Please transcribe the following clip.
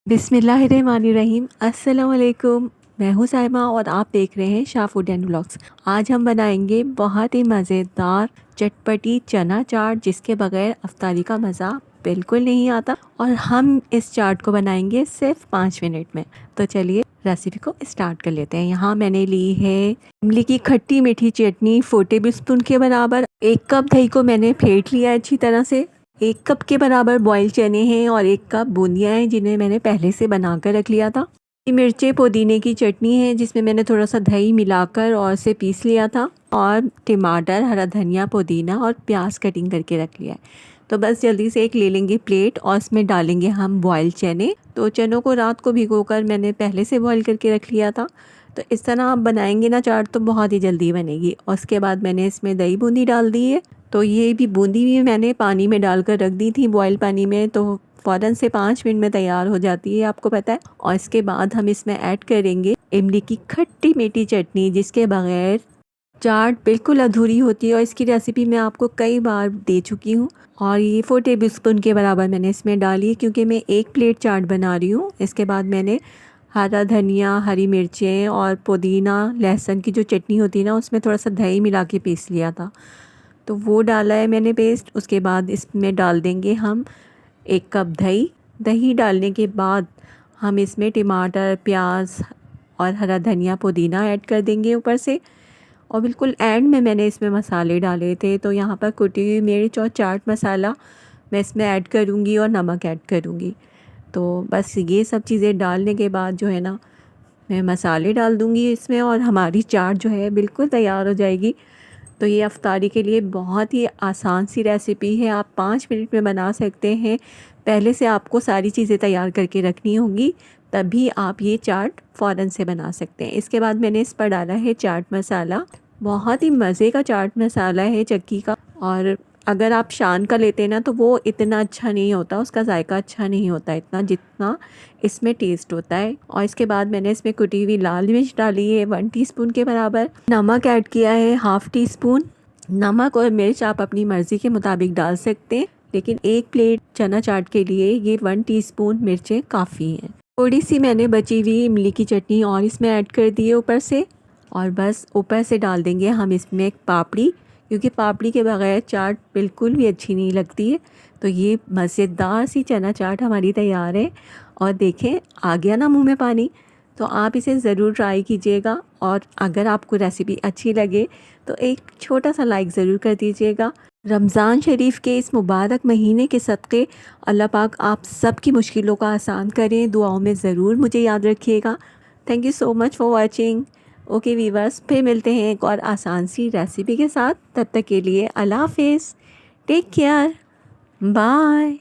बिस्मिल्लाहिर्रहमानिर्रहीम। अस्सलाम वालेकुम। मैं हूँ साइमा और आप देख रहे हैं शाह फूड एंड व्लॉग्स। आज हम बनाएंगे बहुत ही मज़ेदार चटपटी चना चाट, जिसके बगैर अफ्तारी का मज़ा बिल्कुल नहीं आता। और हम इस चाट को बनाएंगे सिर्फ 5 मिनट में। तो चलिए रेसिपी को स्टार्ट कर लेते हैं। यहाँ मैंने ली है इमली की खट्टी मीठी चटनी 4 टेबल स्पून के बराबर। 1 कप दही को मैंने फेंट लिया अच्छी तरह से। 1 कप के बराबर बॉयल चने हैं और 1 कप बूंदियाँ हैं, जिन्हें मैंने पहले से बना कर रख लिया था। मिर्चे पुदीने की चटनी है, जिसमें मैंने थोड़ा सा दही मिलाकर और से पीस लिया था। और टमाटर, हरा धनिया, पुदीना और प्याज कटिंग करके रख लिया है। तो बस जल्दी से एक ले लेंगे प्लेट और उसमें डालेंगे हम बॉयल चने। तो चनों को रात को भिगोकर मैंने पहले से बॉयल करके रख लिया था। तो इस तरह आप बनाएंगे ना चाट, तो बहुत ही जल्दी बनेगी। और उसके बाद मैंने इसमें दही बूंदी डाल दी है। तो ये भी बूंदी भी मैंने पानी में डालकर रख दी थी, बॉयल पानी में। तो फ़ौरन से 5 मिनट में तैयार हो जाती है, आपको पता है। और इसके बाद हम इसमें ऐड करेंगे इमली की खट्टी मीठी चटनी, जिसके बगैर चाट बिल्कुल अधूरी होती है। और इसकी रेसिपी मैं आपको कई बार दे चुकी हूँ। और ये 4 टेबल स्पून के बराबर मैंने इसमें डाली है, क्योंकि मैं 1 प्लेट चाट बना रही हूँ। इसके बाद मैंने हरा धनिया, हरी मिर्चें और पुदीना लहसुन की जो चटनी होती है ना, उसमें थोड़ा सा दही मिला के पीस लिया था, तो वो डाला है मैंने पेस्ट। उसके बाद इसमें डाल देंगे हम 1 कप दही। दही डालने के बाद हम इसमें टमाटर, प्याज और हरा धनिया, पुदीना ऐड कर देंगे ऊपर से। और बिल्कुल एंड में मैंने इसमें मसाले डाले थे, तो यहाँ पर कुटी हुई मिर्च और चाट मसाला मैं इसमें ऐड करूँगी और नमक ऐड करूँगी। तो बस ये सब चीज़ें डालने के बाद जो है ना, मैं मसाले डाल दूँगी इसमें और हमारी चाट जो है बिल्कुल तैयार हो जाएगी। तो ये अफ्तारी के लिए बहुत ही आसान सी रेसिपी है, आप 5 मिनट में बना सकते हैं। पहले से आपको सारी चीज़ें तैयार करके रखनी होंगी, तभी आप ये चाट फ़ौरन से बना सकते हैं। इसके बाद मैंने इस पर डाला है चाट मसाला। बहुत ही मज़े का चाट मसाला है चक्की का। और अगर आप शान का लेते हैं ना, तो वो इतना अच्छा नहीं होता, उसका जायका अच्छा नहीं होता इतना, जितना इसमें टेस्ट होता है। और इसके बाद मैंने इसमें कुटी हुई लाल मिर्च डाली है 1 टीस्पून के बराबर। नमक ऐड किया है ½ टीस्पून। नमक और मिर्च आप अपनी मर्ज़ी के मुताबिक डाल सकते हैं, लेकिन 1 प्लेट चना चाट के लिए ये 1 टीस्पून मिर्चें काफ़ी हैं। थोड़ी सी मैंने बची हुई इमली की चटनी और इसमें ऐड कर दी है ऊपर से। और बस ऊपर से डाल देंगे हम इसमें एक पापड़ी, क्योंकि पापड़ी के बगैर चाट बिल्कुल भी अच्छी नहीं लगती है। तो ये मज़ेदार सी चना चाट हमारी तैयार है। और देखें, आ गया ना मुंह में पानी। तो आप इसे ज़रूर ट्राई कीजिएगा। और अगर आपको रेसिपी अच्छी लगे तो एक छोटा सा लाइक ज़रूर कर दीजिएगा। रमज़ान शरीफ के इस मुबारक महीने के सदक़े अल्लाह पाक आप सब की मुश्किलों का आसान करें। दुआओं में ज़रूर मुझे याद रखिएगा। Thank you so much for watching. Okay viewers, फिर मिलते हैं एक और आसान सी रेसिपी के साथ। तब तक के लिए अल्लाह हाफ़िज़, टेक केयर, बाय।